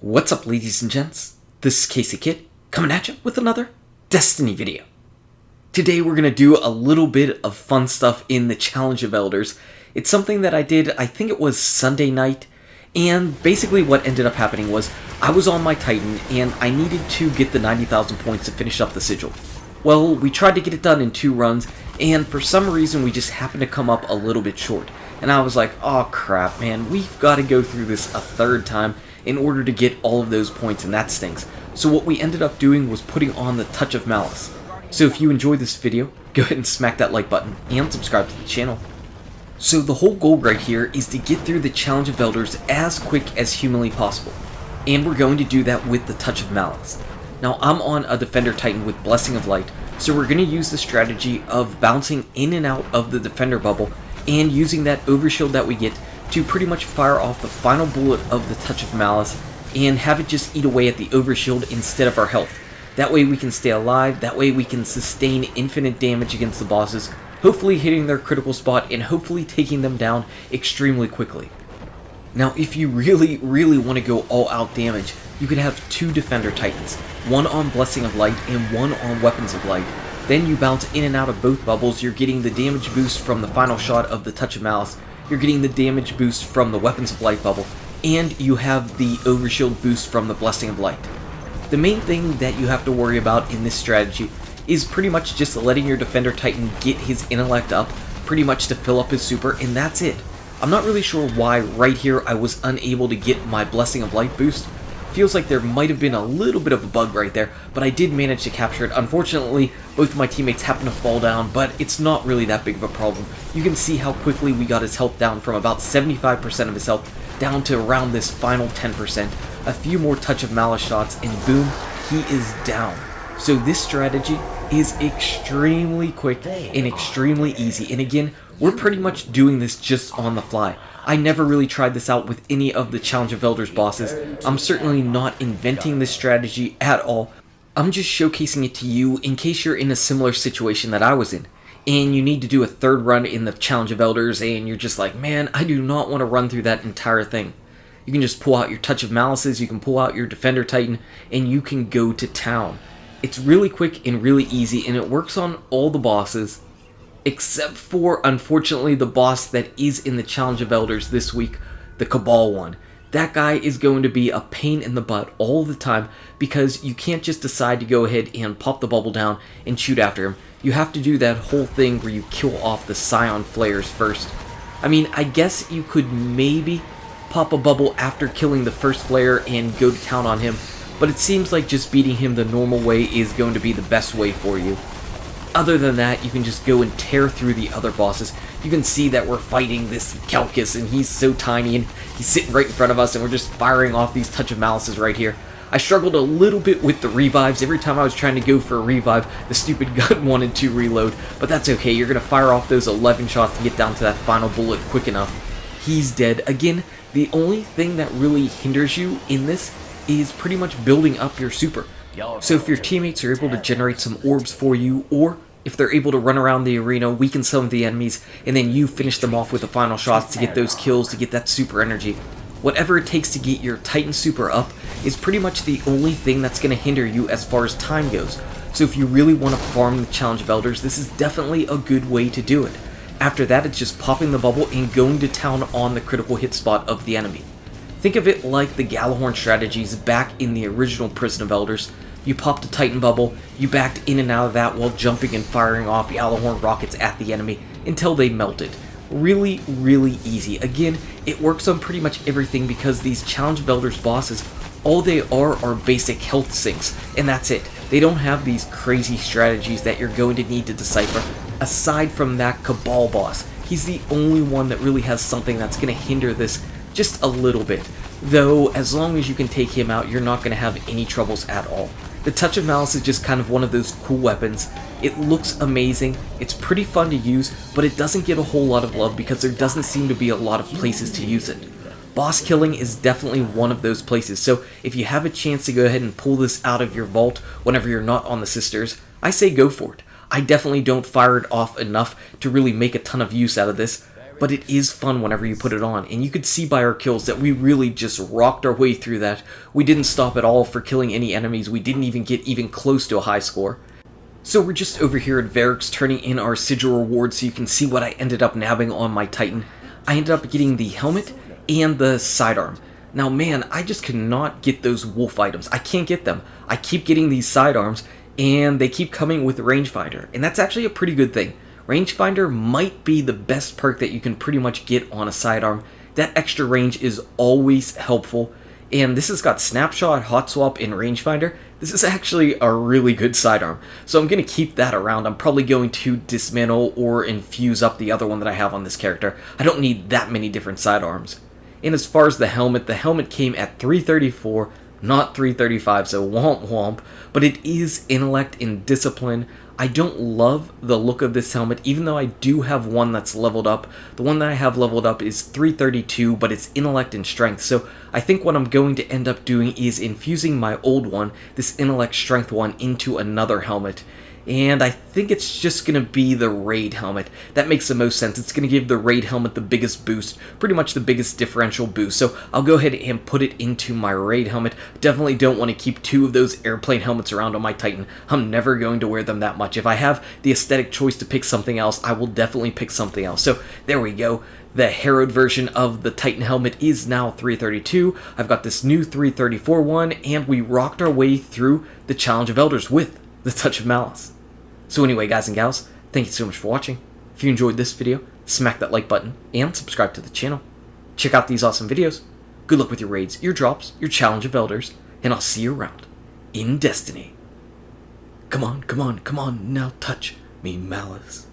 What's up, ladies and gents? This is KSigKid coming at you with another Destiny video. Today we're going to do a little bit of fun stuff in the Challenge of Elders. It's something that I did, I think it was Sunday night, and basically what ended up happening was I was on my Titan and I needed to get the 90,000 points to finish up the sigil. Well, we tried to get it done in 2 runs, and for some reason we just happened to come up a little bit short. And I was like, oh crap, man, we've got to go through this a 3rd time in order to get all of those points, and that stinks. So what we ended up doing was putting on the Touch of Malice. So if you enjoyed this video, go ahead and smack that like button and subscribe to the channel. So the whole goal right here is to get through the Challenge of Elders as quick as humanly possible. And we're going to do that with the Touch of Malice. Now I'm on a Defender Titan with Blessing of Light, so we're going to use the strategy of bouncing in and out of the Defender bubble and using that overshield that we get to pretty much fire off the final bullet of the Touch of Malice and have it just eat away at the overshield instead of our health. That way we can stay alive, that way we can sustain infinite damage against the bosses, hopefully hitting their critical spot and hopefully taking them down extremely quickly. Now if you really want to go all out damage, you could have 2 Defender Titans, one on Blessing of Light and one on Weapons of Light. Then you bounce in and out of both bubbles, you're getting the damage boost from the final shot of the Touch of Malice, you're getting the damage boost from the Weapons of Light bubble, and you have the overshield boost from the Blessing of Light. The main thing that you have to worry about in this strategy is pretty much just letting your Defender Titan get his intellect up, pretty much to fill up his super, and that's it. I'm not really sure why right here I was unable to get my Blessing of Light boost. Feels like there might have been a little bit of a bug right there, but I did manage to capture it. Unfortunately, both of my teammates happened to fall down, but it's not really that big of a problem. You can see how quickly we got his health down from about 75% of his health down to around this final 10%. A few more Touch of Malice shots, and boom, he is down. So this strategy is extremely quick and extremely easy, and again, we're pretty much doing this just on the fly. I never really tried this out with any of the Challenge of Elders bosses. I'm certainly not inventing this strategy at all. I'm just showcasing it to you in case you're in a similar situation that I was in, and you need to do a 3rd run in the Challenge of Elders, and you're just like, man, I do not want to run through that entire thing. You can just pull out your Touch of Malices, you can pull out your Defender Titan, and you can go to town. It's really quick and really easy, and it works on all the bosses, except for, unfortunately, the boss that is in the Challenge of Elders this week, the Cabal one. That guy is going to be a pain in the butt all the time because you can't just decide to go ahead and pop the bubble down and shoot after him. You have to do that whole thing where you kill off the Scion flares first. I mean, I guess you could maybe pop a bubble after killing the first flare and go to town on him, but it seems like just beating him the normal way is going to be the best way for you. Other than that, you can just go and tear through the other bosses. You can see that we're fighting this Calcus, and he's so tiny, and he's sitting right in front of us, and we're just firing off these Touch of Malices right here. I struggled a little bit with the revives. Every time I was trying to go for a revive, the stupid gun wanted to reload, but that's okay. You're going to fire off those 11 shots to get down to that final bullet quick enough. He's dead. Again, the only thing that really hinders you in this is pretty much building up your super. So if your teammates are able to generate some orbs for you, or if they're able to run around the arena, weaken some of the enemies, and then you finish them off with the final shots to get those kills, to get that super energy, whatever it takes to get your Titan super up is pretty much the only thing that's going to hinder you as far as time goes. So if you really want to farm the Challenge of Elders, this is definitely a good way to do it. After that, it's just popping the bubble and going to town on the critical hit spot of the enemy. Think of it like the Galahorn strategies back in the original Prison of Elders. You popped a Titan bubble, you backed in and out of that while jumping and firing off Galahorn rockets at the enemy until they melted. Really easy. Again, it works on pretty much everything because these Challenge of Elders bosses, all they are basic health sinks, and that's it. They don't have these crazy strategies that you're going to need to decipher. Aside from that Cabal boss, he's the only one that really has something that's going to hinder this just a little bit. Though, as long as you can take him out, you're not going to have any troubles at all. The Touch of Malice is just kind of one of those cool weapons. It looks amazing, it's pretty fun to use, but it doesn't get a whole lot of love because there doesn't seem to be a lot of places to use it. Boss killing is definitely one of those places, so if you have a chance to go ahead and pull this out of your vault whenever you're not on the Sisters, I say go for it. I definitely don't fire it off enough to really make a ton of use out of this, but it is fun whenever you put it on, and you could see by our kills that we really just rocked our way through that. We didn't stop at all for killing any enemies, we didn't even get even close to a high score. So we're just over here at Varric's turning in our sigil reward so you can see what I ended up nabbing on my Titan. I ended up getting the helmet and the sidearm. Now man, I just cannot get those wolf items. I can't get them. I keep getting these sidearms and they keep coming with rangefinder, and that's actually a pretty good thing. Rangefinder might be the best perk that you can pretty much get on a sidearm. That extra range is always helpful, and this has got snapshot, hot swap, and rangefinder. This is actually a really good sidearm, so I'm going to keep that around. I'm probably going to dismantle or infuse up the other one that I have on this character. I don't need that many different sidearms. And as far as the helmet came at 334, not 335, so womp womp, but it is intellect and discipline. I don't love the look of this helmet, even though I do have one that's leveled up. The one that I have leveled up is 332, but it's intellect and strength, so I think what I'm going to end up doing is infusing my old one, this intellect strength one, into another helmet. And I think it's just going to be the raid helmet. That makes the most sense. It's going to give the raid helmet the biggest boost, pretty much the biggest differential boost. So I'll go ahead and put it into my raid helmet. Definitely don't want to keep two of those airplane helmets around on my Titan. I'm never going to wear them that much. If I have the aesthetic choice to pick something else, I will definitely pick something else. So there we go. The harrowed version of the Titan helmet is now 332. I've got this new 334 one, and we rocked our way through the Challenge of Elders with the Touch of Malice. So anyway, guys and gals, thank you so much for watching. If you enjoyed this video, smack that like button and subscribe to the channel. Check out these awesome videos. Good luck with your raids, your drops, your Challenge of Elders, and I'll see you around in Destiny. Come on, come on, come on, now touch me, Malice.